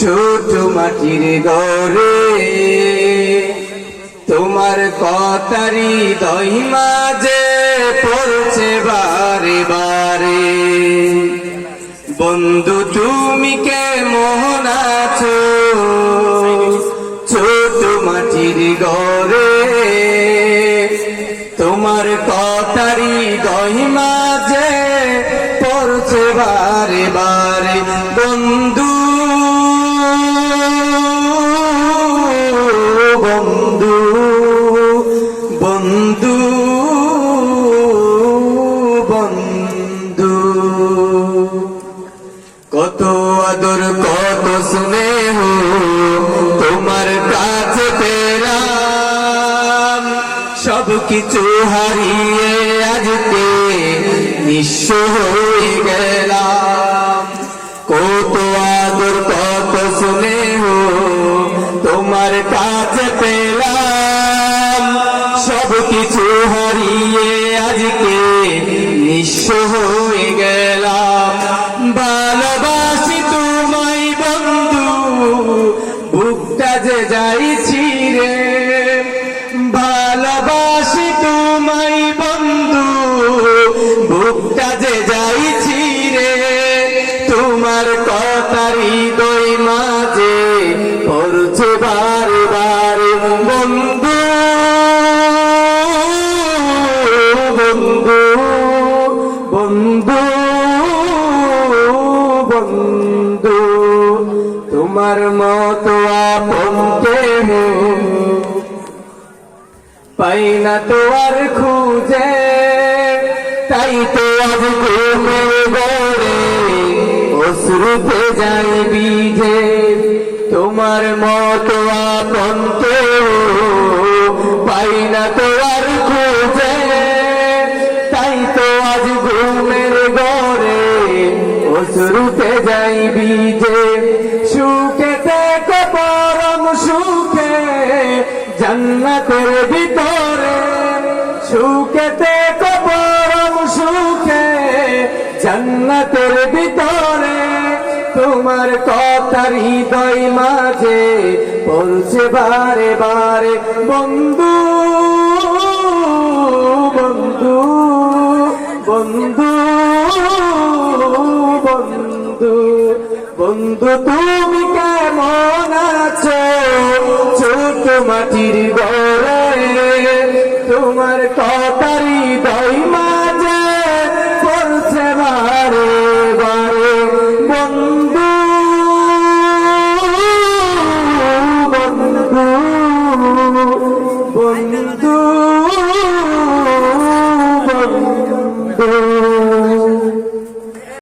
ছোট মাটির ঘরে তোমার কথারি দই মাঝে পড়ছে বারে বারে। বন্ধু তুমি কেমন আছো ছোট মাটির ঘরে, তোমার কথারি দই মাঝে পড়ছে বারে বারে। বন্ধু বন্ধু বন্ধু বন্ধু, কত আদর কত স্নেহ তোমার কাছে পেলাম, সব কিছু হারিয়ে আজকে নিঃস্ব হয়ে গেলাম। কত আদর কত স্নেহ তোমার কাছে পেলাম, সব কিছু হারিয়ে আজকে নিঃস্ব হয়ে গেলাম। ভালোবাসি তোমায় বন্ধু, বুকটা যে যাইছি রে। ভালোবাসি তোমায় বন্ধু, বুকটা যে যাইছি রে। তোমার কথার হৃদয় মাঝে পড়ছে বারে বারে। বন্ধু বন্ধু বন্ধু বন্ধু, তোমার মতো আপন কেহ পাই না তো আর খুঁজে, তাই তো আজ ঘুমে গড়ে অশ্রুতে যাই বিজে। তোমার মতো আপন কেহ পাই না তো আর খুঁজে, তাই তো আজ ঘুমের ঘরে অশ্রুতে যাই বিজে। সুখে থেকে পরম সুখে জান্নাতের ভিতরে, সুখে থেকে পরম সুখে জান্নাতের ভিতরে। তোমার কথার হৃদয় মাঝে পড়ছে বারে বারে। বন্ধু বন্ধু বন্ধু বন্ধু বন্ধু, তুমি কেমন আছো ছোট মাটির ঘরে, তোমার কথার হৃদয় মাঝে পড়ছে বারে বারে। বন্ধু বন্ধু বন্ধু বন্ধু।